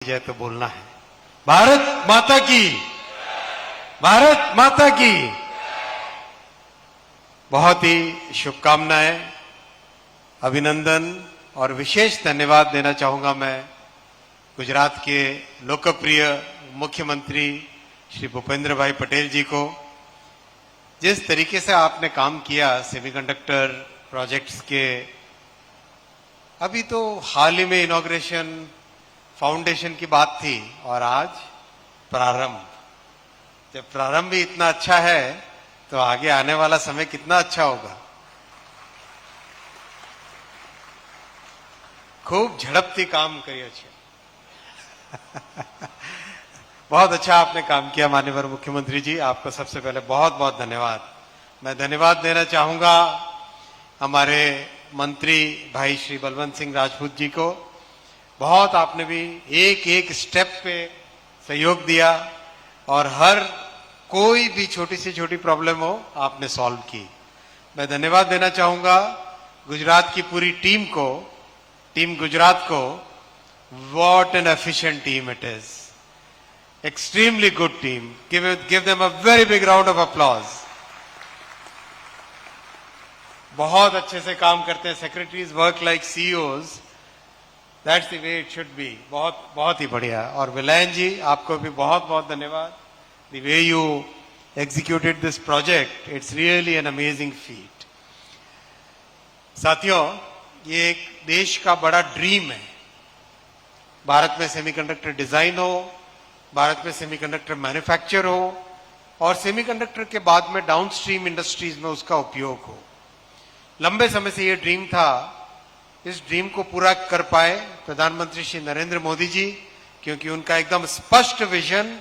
जय तो बोलना है। भारत माता की, भारत माता की। बहुत ही शुभकामनाएं, अभिनंदन और विशेष धन्यवाद देना चाहूंगा मैं गुजरात के लोकप्रिय मुख्यमंत्री श्री भूपेंद्र भाई पटेल जी को। जिस तरीके से आपने काम किया सेमीकंडक्टर प्रोजेक्ट्स के, अभी तो हाल ही में इनॉग्रेशन फाउंडेशन की बात थी और आज प्रारंभ। जब प्रारंभ भी इतना अच्छा है तो आगे आने वाला समय कितना अच्छा होगा। खूब झड़पती काम करिए बहुत अच्छा आपने काम किया माननीय मुख्यमंत्री जी, आपको सबसे पहले बहुत बहुत धन्यवाद। मैं धन्यवाद देना चाहूंगा हमारे मंत्री भाई श्री बलवंत सिंह राजपूत जी को। बहुत आपने भी एक एक स्टेप पे सहयोग दिया और हर कोई भी छोटी से छोटी प्रॉब्लम हो आपने सॉल्व की। मैं धन्यवाद देना चाहूंगा गुजरात की पूरी टीम को, टीम गुजरात को। What an efficient team it is, extremely good team. Give them a very big round of applause. बहुत अच्छे से काम करते हैं। Secretaries work like CEOs, that's the way it should be. बहुत बहुत ही बढ़िया। और विलायन जी, आपको भी बहुत बहुत धन्यवाद। The way you executed this project, it's really an amazing feet. साथियों, ये एक देश का बड़ा ड्रीम है। भारत में सेमीकंडक्टर डिजाइन हो, भारत में सेमीकंडक्टर मैन्युफैक्चर हो और सेमीकंडक्टर के बाद में डाउनस्ट्रीम इंडस्ट्रीज में उसका उपयोग हो। लंबे समय से ये ड्रीम था। इस ड्रीम को पूरा कर पाए प्रधानमंत्री श्री नरेंद्र मोदी जी, क्योंकि उनका एकदम स्पष्ट विजन,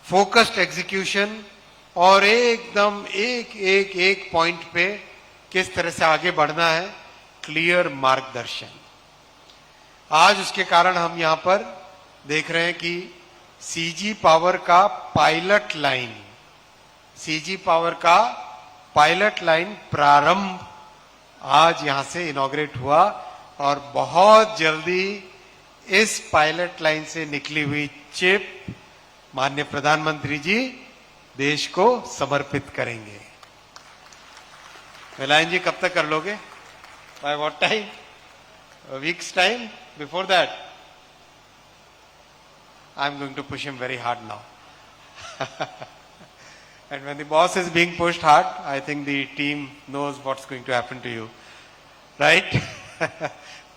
फोकस्ड एग्जीक्यूशन और एकदम एक पॉइंट पे किस तरह से आगे बढ़ना है, क्लियर मार्गदर्शन। आज उसके कारण हम यहां पर देख रहे हैं कि सीजी पावर का पायलट लाइन, सीजी पावर का पायलट लाइन प्रारंभ आज यहां से इनॉग्रेट हुआ और बहुत जल्दी इस पायलट लाइन से निकली हुई चिप माननीय प्रधानमंत्री जी देश को समर्पित करेंगे। विलायन जी, कब तक कर लोगे? By what time? Weeks time? Before that I am going to push him very hard now And when the boss is being pushed hard, I think the team knows what's going to happen to you, right?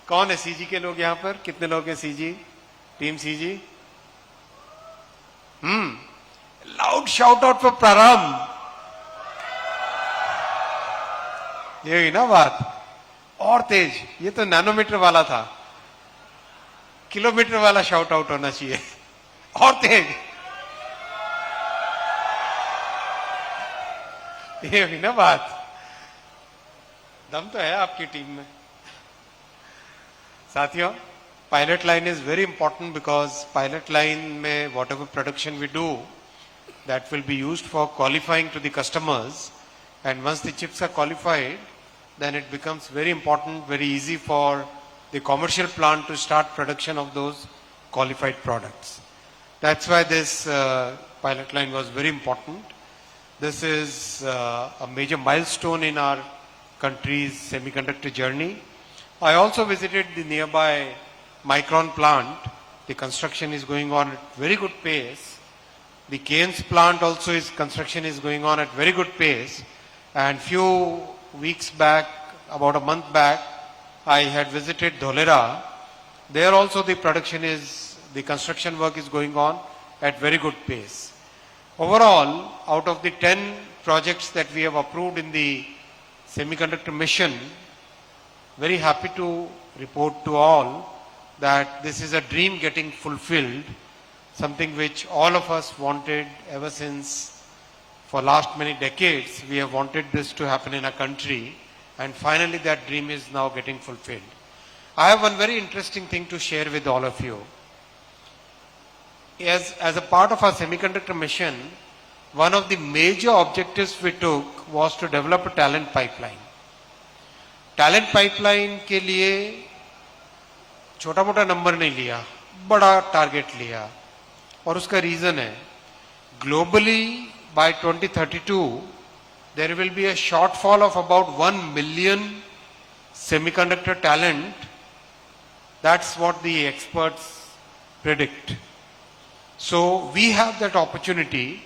कौन है CG के लोग यहाँ पर? कितने लोग हैं CG, team CG? Loud shout out for प्रारंभ। ये हुई ना बात, और तेज। ये तो नैनोमीटर वाला था, किलोमीटर वाला शाउट आउट होना चाहिए, और तेज। ये भी ना बात, दम तो है आपकी टीम में। साथियों, pilot line is very important because pilot line में whatever production we do, that will be used for qualifying to the customers, and once the chips are qualified, then it becomes very important, very easy for the commercial plant to start production of those qualified products. That's why this pilot line was very important. This is a major milestone in our country's semiconductor journey. I also visited the nearby Micron plant. The construction is going on at very good pace. The Keynes plant also construction is going on at very good pace. And few weeks back, about a month back, I had visited Dholera. There also the construction work is going on at very good pace. Overall, out of the 10 projects that we have approved in the semiconductor mission, very happy to report to all that this is a dream getting fulfilled, something which all of us wanted ever since. For last many decades, we have wanted this to happen in our country, and finally that dream is now getting fulfilled. I have one very interesting thing to share with all of you. As a part of our semiconductor mission, one of the major objectives we took was to develop a talent pipeline. Talent pipeline के लिए छोटा मोटा number नहीं लिया, बड़ा target लिया और उसका रीजन है globally bye 2032 there will be a shortfall of about 1 million semiconductor talent. That's what the experts predict. So we have that opportunity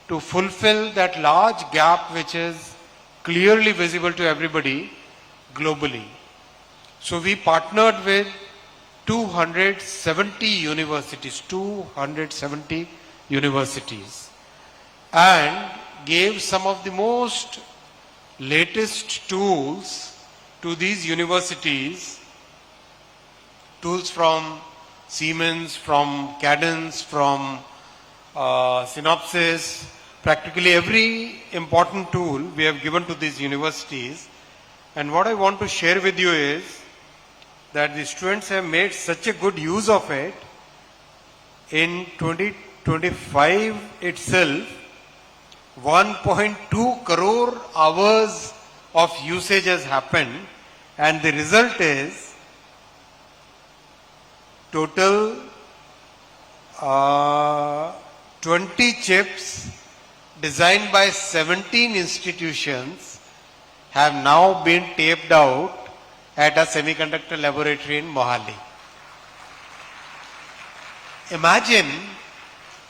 to fulfill that large gap which is clearly visible to everybody globally. So we partnered with 270 universities and gave some of the most latest tools to these universities, tools from Siemens, from Cadence, from Synopsys, practically every important tool we have given to these universities. And what I want to share with you is that the students have made such a good use of it. In 2025 itself, 1.2 crore hours of usage has happened, and the result is total 20 chips designed by 17 institutions have now been taped out at a semiconductor laboratory in Mohali. Imagine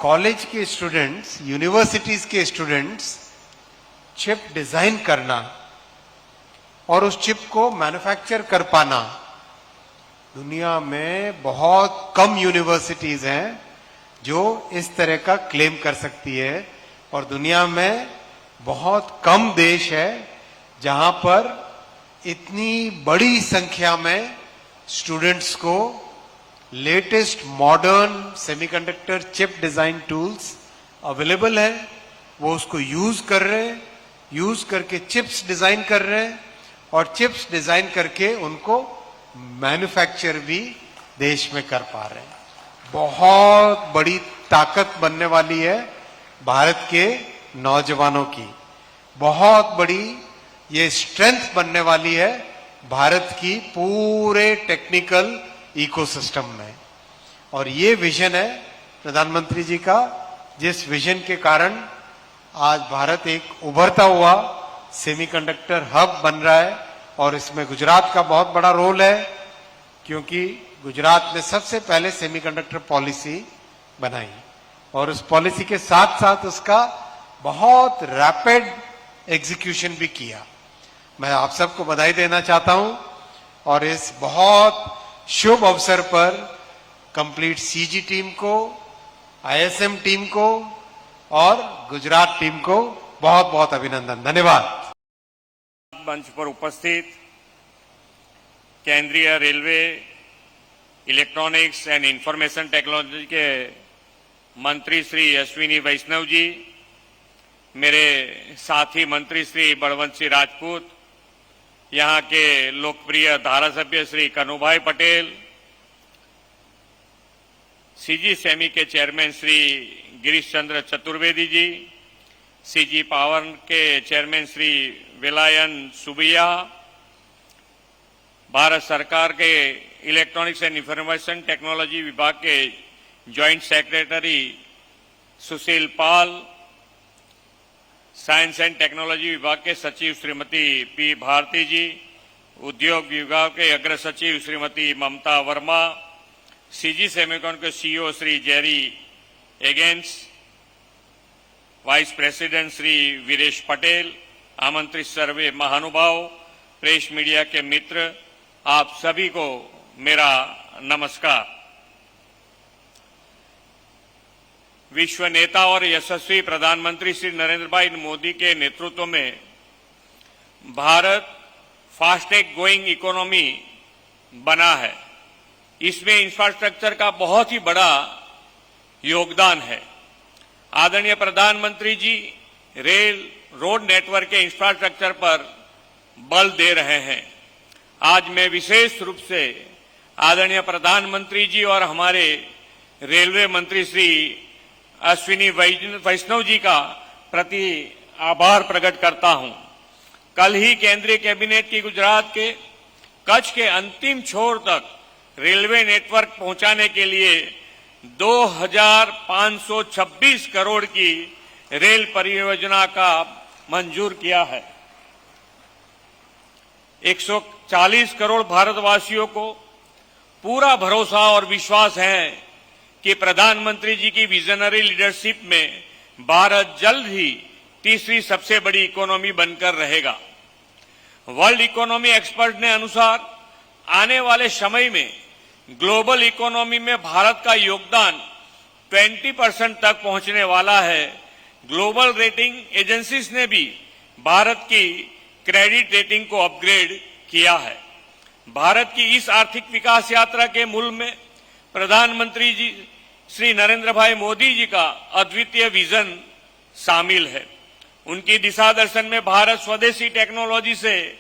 college के students, universities के students chip design करना और उस chip को manufacture कर पाना। दुनिया में बहुत कम यूनिवर्सिटीज हैं जो इस तरह का क्लेम कर सकती है और दुनिया में बहुत कम देश है जहां पर इतनी बड़ी संख्या में स्टूडेंट्स को latest modern semiconductor chip design tools available है, वो उसको यूज कर रहे हैं, यूज करके चिप्स डिजाइन कर रहे हैं और चिप्स डिजाइन करके उनको मैन्युफैक्चर भी देश में कर पा रहे हैं। बहुत बड़ी ताकत बनने वाली है भारत के नौजवानों की, बहुत बड़ी ये स्ट्रेंथ बनने वाली है भारत की पूरे टेक्निकल इकोसिस्टम में। और ये विजन है प्रधानमंत्री जी का, जिस विजन के कारण आज भारत एक उभरता हुआ सेमीकंडक्टर हब बन रहा है और इसमें गुजरात का बहुत बड़ा रोल है, क्योंकि गुजरात ने सबसे पहले सेमीकंडक्टर पॉलिसी बनाई और उस पॉलिसी के साथ साथ उसका बहुत रैपिड एग्जीक्यूशन भी किया। मैं आप सबको बधाई देना चाहता हूं और इस बहुत शुभ अवसर पर कंप्लीट सीजी टीम को, आईएसएम टीम को और गुजरात टीम को बहुत बहुत अभिनंदन। धन्यवाद। मंच पर उपस्थित केंद्रीय railway electronics and information technology के मंत्री श्री अश्विनी वैष्णव जी, मेरे साथी मंत्री श्री बलवंत सिंह राजपूत, यहाँ के लोकप्रिय धारासभ्य श्री कन्हूभाई पटेल, सीजी सेमी के chairman Shri Girish Chandra Chaturvedi ji, CG power के चेयरमैन श्री विलायन सुबिया, भारत सरकार के इलेक्ट्रॉनिक्स एंड इंफॉर्मेशन टेक्नोलॉजी विभाग के joint secretary Sushil Pal, science and technology विभाग के सचिव श्रीमती पी भारती जी, उद्योग विभाग के अग्र सचिव श्रीमती ममता वर्मा, सीजी सेमिकॉन के सीईओ श्री जेरी एगेंस, वाइस प्रेसिडेंट श्री वीरेश पटेल, आमंत्रित सर्वे महानुभाव, प्रेस मीडिया के मित्र, आप सभी को मेरा नमस्कार। विश्व नेता और यशस्वी प्रधानमंत्री श्री नरेंद्र भाई मोदी के नेतृत्व में भारत फास्टेस्ट ग्रोइंग इकोनॉमी बना है। इसमें इंफ्रास्ट्रक्चर का बहुत ही बड़ा योगदान है। आदरणीय प्रधानमंत्री जी रेल रोड नेटवर्क के इंफ्रास्ट्रक्चर पर बल दे रहे हैं। आज मैं विशेष रूप से आदरणीय प्रधानमंत्री जी और हमारे रेलवे मंत्री श्री अश्विनी वैष्णव जी का प्रति आभार प्रकट करता हूं। कल ही केंद्रीय कैबिनेट की गुजरात के कच्छ के अंतिम छोर तक रेलवे नेटवर्क पहुंचाने के लिए 2526 करोड़ की रेल परियोजना का मंजूर किया है। 140 करोड़ भारतवासियों को पूरा भरोसा और विश्वास है कि प्रधानमंत्री जी की विजनरी लीडरशिप में भारत जल्द ही तीसरी सबसे बड़ी इकोनॉमी बनकर रहेगा। वर्ल्ड इकोनॉमी एक्सपर्ट ने अनुसार आने वाले समय में ग्लोबल इकोनॉमी में भारत का योगदान 20% तक पहुंचने वाला है। ग्लोबल रेटिंग एजेंसीज ने भी भारत की क्रेडिट रेटिंग को अपग्रेड किया है। भारत की इस आर्थिक विकास यात्रा के मूल में प्रधानमंत्री जी श्री नरेंद्र भाई मोदी जी का अद्वितीय विजन शामिल है। उनकी दिशा दर्शन में भारत स्वदेशी टेक्नोलॉजी से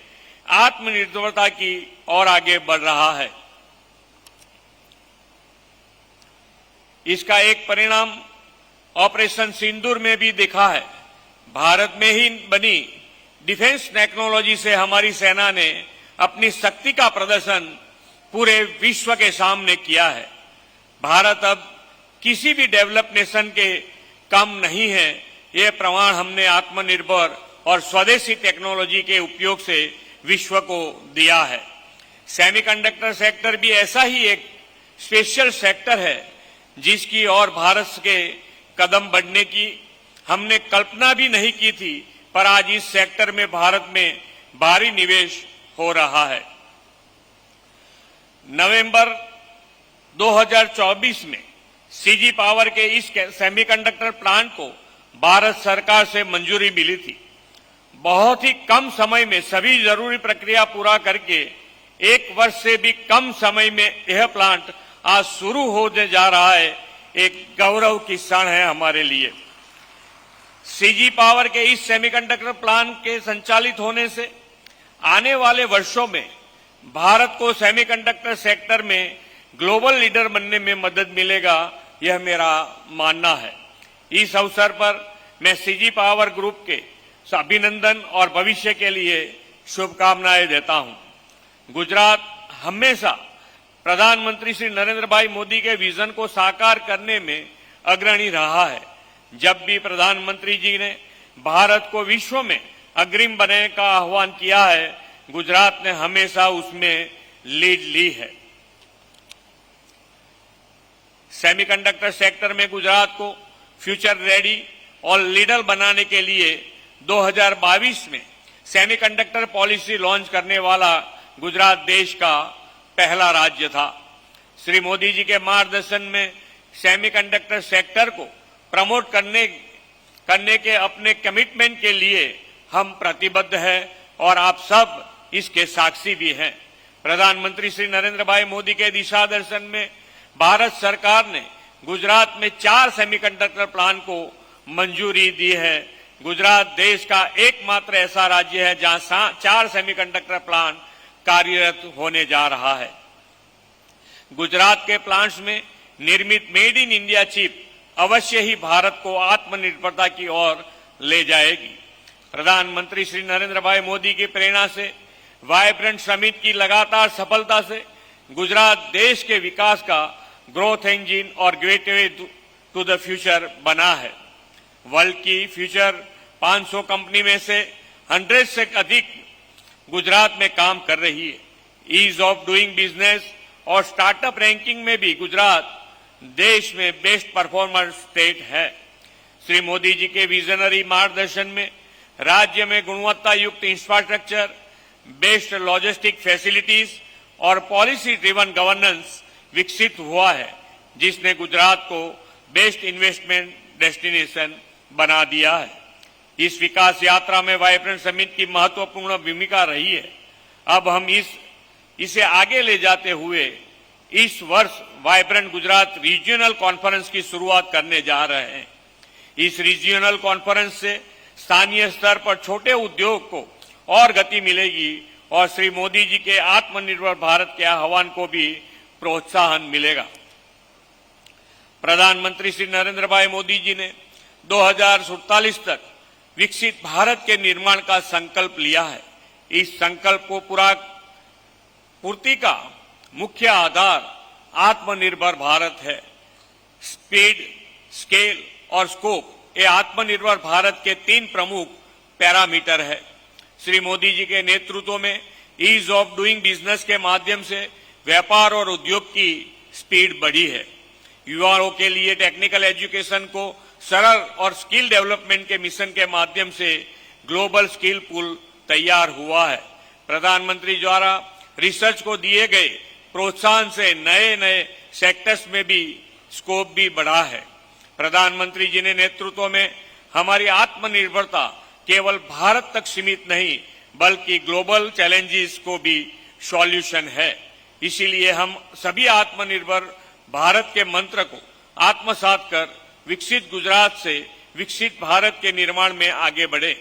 आत्मनिर्भरता की ओर आगे बढ़ रहा है। इसका एक परिणाम ऑपरेशन सिंदूर में भी दिखा है। भारत में ही बनी डिफेंस टेक्नोलॉजी से हमारी सेना ने अपनी शक्ति का प्रदर्शन पूरे विश्व के सामने किया है। भारत अब किसी भी डेवलप नेशन के कम नहीं है। यह प्रमाण हमने आत्मनिर्भर और स्वदेशी टेक्नोलॉजी के उपयोग से विश्व को दिया है। सेमीकंडक्टर सेक्टर भी ऐसा ही एक स्पेशल सेक्टर है जिसकी ओर भारत के कदम बढ़ने की हमने कल्पना भी नहीं की थी, पर आज इस सेक्टर में भारत में भारी निवेश हो रहा है। नवंबर 2024 में सीजी पावर के इस सेमीकंडक्टर प्लांट को भारत सरकार से मंजूरी मिली थी। बहुत ही कम समय में सभी जरूरी प्रक्रिया पूरा करके 1 वर्ष से भी कम समय में यह प्लांट आज शुरू होने जा रहा है। एक गौरव की क्षण है हमारे लिए। सीजी पावर के इस सेमीकंडक्टर प्लांट के संचालित होने से आने वाले वर्षों में भारत को सेमीकंडक्टर सेक्टर में ग्लोबल लीडर बनने में मदद मिलेगा, यह मेरा मानना है। इस अवसर पर मैं सीजी पावर ग्रुप के अभिनंदन और भविष्य के लिए शुभकामनाएं देता हूं। गुजरात हमेशा प्रधानमंत्री श्री नरेंद्र भाई मोदी के विजन को साकार करने में अग्रणी रहा है। जब भी प्रधानमंत्री जी ने भारत को विश्व में अग्रिम बनने का आह्वान किया है, गुजरात ने हमेशा उसमें लीड ली है। सेमीकंडक्टर सेक्टर में गुजरात को फ्यूचर रेडी और लीडर बनाने के लिए 2022 में सेमीकंडक्टर पॉलिसी लॉन्च करने वाला गुजरात देश का पहला राज्य था। श्री मोदी जी के मार्गदर्शन में सेमीकंडक्टर सेक्टर को प्रमोट करने के अपने कमिटमेंट के लिए हम प्रतिबद्ध हैं और आप सब इसके साक्षी भी हैं। प्रधानमंत्री श्री नरेंद्र भाई मोदी के दिशा दर्शन में भारत सरकार ने गुजरात में 4 सेमीकंडक्टर प्लांट को मंजूरी दी है। गुजरात देश का एकमात्र ऐसा राज्य है जहां 4 सेमीकंडक्टर प्लांट कार्यरत होने जा रहा है। गुजरात के प्लांट्स में निर्मित मेड इन इंडिया चिप अवश्य ही भारत को आत्मनिर्भरता की ओर ले जाएगी। प्रधानमंत्री श्री नरेंद्र भाई मोदी की प्रेरणा से वाइब्रेंट समिट की लगातार सफलता से गुजरात देश के विकास का ग्रोथ इंजन और गेटवे टू द फ्यूचर बना है। वर्ल्ड की फ्यूचर 500 कंपनी में से 100 से अधिक गुजरात में काम कर रही है। ईज ऑफ डूइंग बिजनेस और स्टार्टअप रैंकिंग में भी गुजरात देश में बेस्ट परफॉर्मर स्टेट है। श्री मोदी जी के विजनरी मार्गदर्शन में राज्य में गुणवत्ता युक्त इंफ्रास्ट्रक्चर, बेस्ट लॉजिस्टिक फैसिलिटीज और पॉलिसी ड्रिवन गवर्नेंस विकसित हुआ है, जिसने गुजरात को बेस्ट इन्वेस्टमेंट डेस्टिनेशन बना दिया है। इस विकास यात्रा में वाइब्रेंट समिट की महत्वपूर्ण भूमिका रही है। अब हम इसे आगे ले जाते हुए इस वर्ष वाइब्रेंट गुजरात रीजनल कॉन्फ्रेंस की शुरुआत करने जा रहे हैं। इस रीजनल कॉन्फ्रेंस से स्थानीय स्तर पर छोटे उद्योग को और गति मिलेगी और श्री मोदी जी के आत्मनिर्भर भारत के आह्वान को भी प्रोत्साहन मिलेगा। प्रधानमंत्री श्री नरेंद्र भाई मोदी जी ने 2047 तक विकसित भारत के निर्माण का संकल्प लिया है। इस संकल्प को पूर्ति का मुख्य आधार आत्मनिर्भर भारत है। स्पीड, स्केल और स्कोप ये आत्मनिर्भर भारत के 3 प्रमुख पैरामीटर है। श्री मोदी जी के नेतृत्व में ईज ऑफ डूइंग बिजनेस के माध्यम से व्यापार और उद्योग की स्पीड बढ़ी है। युवाओं के लिए टेक्निकल एजुकेशन को सरल और स्किल डेवलपमेंट के मिशन के माध्यम से ग्लोबल स्किल पूल तैयार हुआ है। प्रधानमंत्री द्वारा रिसर्च को दिए गए प्रोत्साहन से नए नए सेक्टर्स में भी स्कोप भी बढ़ा है। प्रधानमंत्री जी ने नेतृत्व में हमारी आत्मनिर्भरता केवल भारत तक सीमित नहीं बल्कि ग्लोबल चैलेंजेस को भी सॉल्यूशन है। इसीलिए हम सभी आत्मनिर्भर भारत के मंत्र को आत्मसात कर विकसित गुजरात से विकसित भारत के निर्माण में आगे बढ़े।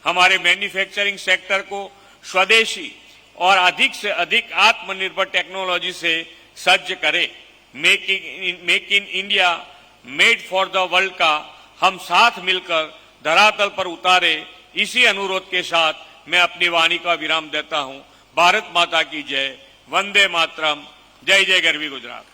हमारे मैन्युफैक्चरिंग सेक्टर को स्वदेशी और अधिक से अधिक आत्मनिर्भर टेक्नोलॉजी से सज्ज करें। Make in India, made for the world का हम साथ मिलकर धरातल पर उतारे। इसी अनुरोध के साथ मैं अपनी वाणी का विराम देता हूं। भारत माता की जय। वंदे मातरम। जय जय गरवी गुजरात।